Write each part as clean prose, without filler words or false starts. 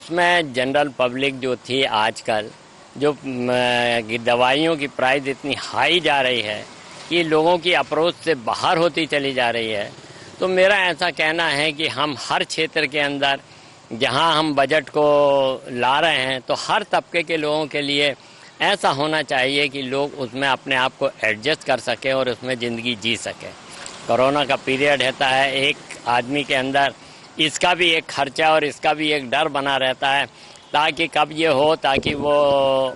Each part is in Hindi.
उसमें जनरल पब्लिक जो थी आजकल जो दवाइयों की प्राइस इतनी हाई जा रही है कि लोगों की अप्रोच से बाहर होती चली जा रही है। तो मेरा ऐसा कहना है कि हम हर क्षेत्र के अंदर जहां हम बजट को ला रहे हैं तो हर तबके के लोगों के लिए ऐसा होना चाहिए कि लोग उसमें अपने आप को एडजस्ट कर सकें और उसमें ज़िंदगी जी सकें। कोरोना का पीरियड रहता है, एक आदमी के अंदर इसका भी एक खर्चा और इसका भी एक डर बना रहता है ताकि कब ये हो ताकि वो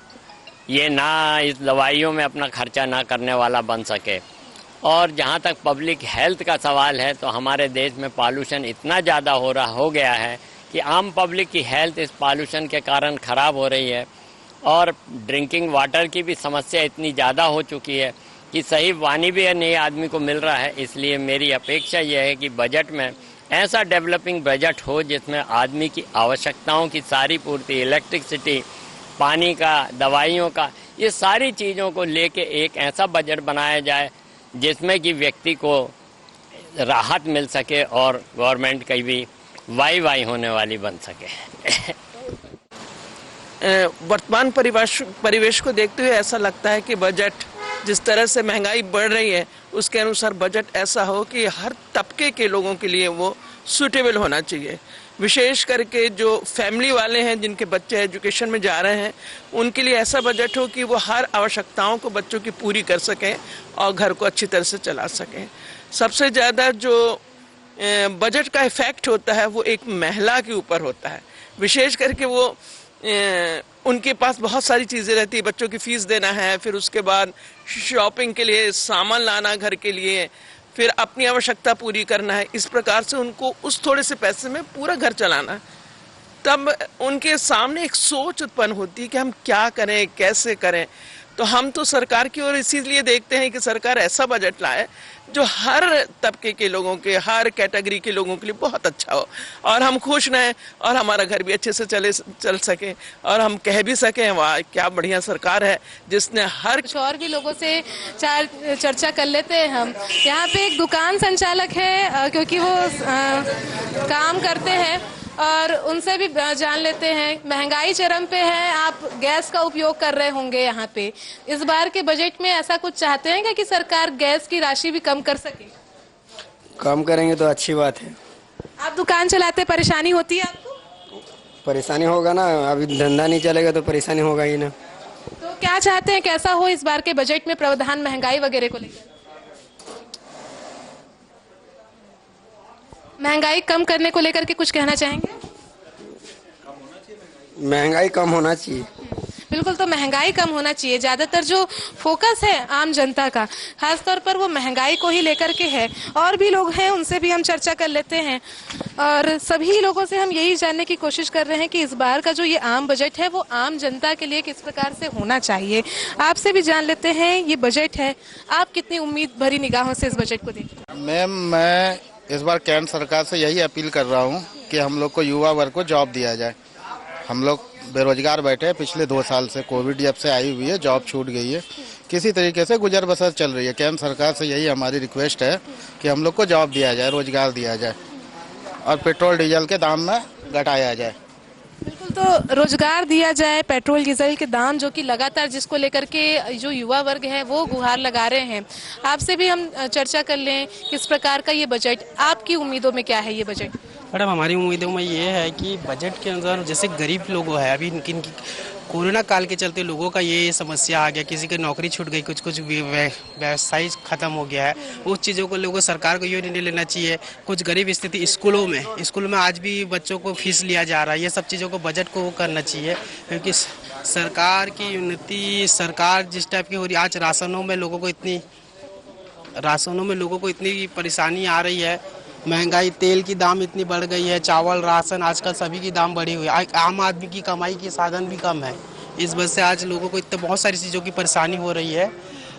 ये ना इस दवाइयों में अपना खर्चा ना करने वाला बन सके। और जहाँ तक पब्लिक हेल्थ का सवाल है तो हमारे देश में पॉल्यूशन इतना ज़्यादा हो गया है कि आम पब्लिक की हेल्थ इस पॉल्यूशन के कारण ख़राब हो रही है और ड्रिंकिंग वाटर की भी समस्या इतनी ज़्यादा हो चुकी है कि सही पानी भी नहीं आदमी को मिल रहा है। इसलिए मेरी अपेक्षा यह है कि बजट में ऐसा डेवलपिंग बजट हो जिसमें आदमी की आवश्यकताओं की सारी पूर्ति, इलेक्ट्रिसिटी, पानी का, दवाइयों का, ये सारी चीज़ों को लेके एक ऐसा बजट बनाया जाए जिसमें कि व्यक्ति को राहत मिल सके और गवर्नमेंट की भी वाई होने वाली बन सके। वर्तमान परिवेश को देखते हुए ऐसा लगता है कि बजट जिस तरह से महंगाई बढ़ रही है उसके अनुसार बजट ऐसा हो कि हर तबके के लोगों के लिए वो सूटेबल होना चाहिए। विशेष करके जो फैमिली वाले हैं जिनके बच्चे एजुकेशन में जा रहे हैं उनके लिए ऐसा बजट हो कि वो हर आवश्यकताओं को बच्चों की पूरी कर सकें और घर को अच्छी तरह से चला सकें। सबसे ज़्यादा जो बजट का इफ़ेक्ट होता है वो एक महिला के ऊपर होता है। विशेष करके वो उनके पास बहुत सारी चीज़ें रहती है, बच्चों की फ़ीस देना है, फिर उसके बाद शॉपिंग के लिए सामान लाना घर के लिए, फिर अपनी आवश्यकता पूरी करना है। इस प्रकार से उनको उस थोड़े से पैसे में पूरा घर चलाना है। तब उनके सामने एक सोच उत्पन्न होती है कि हम क्या करें, कैसे करें। तो हम तो सरकार की ओर इसीलिए देखते हैं कि सरकार ऐसा बजट लाए जो हर तबके के लोगों के, हर कैटेगरी के लोगों के लिए बहुत अच्छा हो और हम खुश रहें और हमारा घर भी अच्छे से चल सके और हम कह भी सकें वाह क्या बढ़िया सरकार है जिसने हर। कुछ और भी लोगों से चर्चा कर लेते हैं हम। यहाँ पे एक दुकान संचालक है क्योंकि वो काम करते हैं और उनसे भी जान लेते हैं। महंगाई चरम पे है, आप गैस का उपयोग कर रहे होंगे यहाँ पे। इस बार के बजट में ऐसा कुछ चाहते हैं क्या कि सरकार गैस की राशि भी कम कर सके? कम करेंगे तो अच्छी बात है। आप दुकान चलाते, परेशानी होती है आपको? परेशानी होगा ना, अभी धंधा नहीं चलेगा तो परेशानी होगा ही ना। तो क्या चाहते हैं, कैसा हो इस बार के बजट में प्रावधान महंगाई वगैरह को लेकर? महंगाई कम करने को लेकर के कुछ कहना चाहेंगे? महंगाई कम होना चाहिए। बिल्कुल, तो महंगाई कम होना चाहिए। ज़्यादातर जो फोकस है आम जनता का खासतौर पर वो महंगाई को ही लेकर के है। और भी लोग हैं, उनसे भी हम चर्चा कर लेते हैं और सभी लोगों से हम यही जानने की कोशिश कर रहे हैं कि इस बार का जो ये आम बजट है वो आम जनता के लिए किस प्रकार से होना चाहिए। आपसे भी जान लेते हैं, ये बजट है, आप कितनी उम्मीद भरी निगाहों से इस बजट को देखते हैं? मैम, मैं इस बार केंद्र सरकार से यही अपील कर रहा हूँ कि हम लोग को युवा वर्ग को जॉब दिया जाए। हम लोग बेरोजगार बैठे हैं पिछले 2 साल से, कोविड जब से आई हुई है जॉब छूट गई है, किसी तरीके से गुजर बसर चल रही है। केंद्र सरकार से यही हमारी रिक्वेस्ट है कि हम लोग को जॉब दिया जाए, रोजगार दिया जाए और पेट्रोल डीजल के दाम में घटाया जाए। बिल्कुल, तो रोजगार दिया जाए, पेट्रोल डीजल के दाम जो कि लगातार जिसको लेकर के जो युवा वर्ग है वो गुहार लगा रहे हैं। आपसे भी हम चर्चा कर लें, किस प्रकार का ये बजट, आपकी उम्मीदों में क्या है ये बजट? मैडम, हमारी उम्मीदों में ये है कि बजट के अनुसार जैसे गरीब लोग है, अभी इनकी कोरोना काल के चलते लोगों का ये समस्या आ गया, किसी की नौकरी छूट गई, कुछ व्यवसाय खत्म हो गया है, उस चीज़ों को लोगों सरकार को ये निर्णय लेना चाहिए। कुछ गरीब स्थिति स्कूलों में आज भी बच्चों को फीस लिया जा रहा है, ये सब चीज़ों को बजट को करना चाहिए क्योंकि सरकार की उन्नति, सरकार जिस टाइप की हो रही, आज राशनों में लोगों को इतनी परेशानी आ रही है। महंगाई, तेल की दाम इतनी बढ़ गई है, चावल, राशन, आजकल सभी की दाम बढ़ी हुई है। आम आदमी की कमाई के साधन भी कम है, इस वजह से आज लोगों को इतने बहुत सारी चीज़ों की परेशानी हो रही है।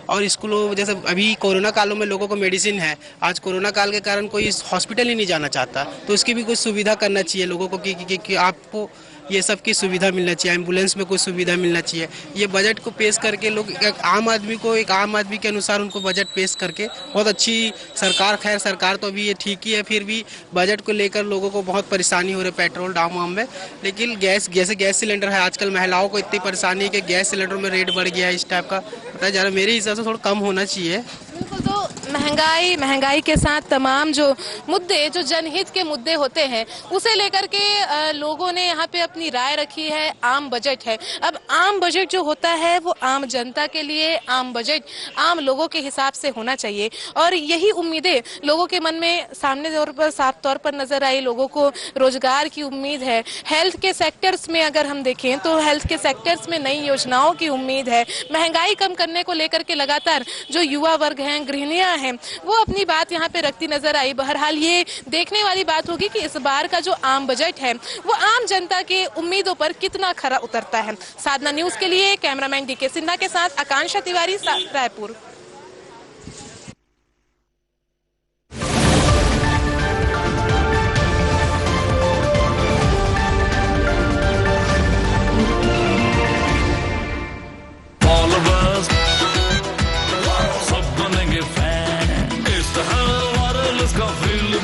और स्कूलों जैसे अभी कोरोना कालों में लोगों को मेडिसिन है, आज कोरोना काल के कारण कोई हॉस्पिटल ही नहीं जाना चाहता, तो उसकी भी कुछ सुविधा करना चाहिए लोगों को कि आपको ये सब की सुविधा मिलना चाहिए, एम्बुलेंस में कोई सुविधा मिलना चाहिए। ये बजट को पेश करके लोग एक आम आदमी के अनुसार उनको बजट पेश करके बहुत अच्छी सरकार, खैर सरकार तो अभी ये ठीक ही है, फिर भी बजट को लेकर लोगों को बहुत परेशानी हो रही है पेट्रोल दाम वाम में। लेकिन गैस सिलेंडर है, आजकल महिलाओं को इतनी परेशानी है कि गैस सिलेंडर में रेट बढ़ गया है, इस टाइप का पता जा रहा है। मेरे हिसाब से थोड़ा कम होना चाहिए। बिल्कुल, तो महंगाई के साथ तमाम जो मुद्दे, जो जनहित के मुद्दे होते हैं, उसे लेकर के लोगों ने यहाँ पे अपनी राय रखी है। आम बजट है, अब आम बजट जो होता है वो आम जनता के लिए, आम बजट आम लोगों के हिसाब से होना चाहिए, और यही उम्मीदें लोगों के मन में साफ तौर पर नजर आई। लोगों को रोजगार की उम्मीद है, हेल्थ के सेक्टर्स में अगर हम देखें तो हेल्थ के सेक्टर्स में नई योजनाओं की उम्मीद है। महंगाई कम करने को लेकर के लगातार जो युवा वर्ग हैं, गृहिणियां हैं, वो अपनी बात यहाँ पे रखती नजर आई। बहरहाल ये देखने वाली बात होगी कि इस बार का जो आम बजट है वो आम जनता के उम्मीदों पर कितना खरा उतरता है। साधना न्यूज के लिए कैमरामैन डीके सिन्हा के साथ आकांक्षा Tiwari, Raipur. It's the whole world is got feel the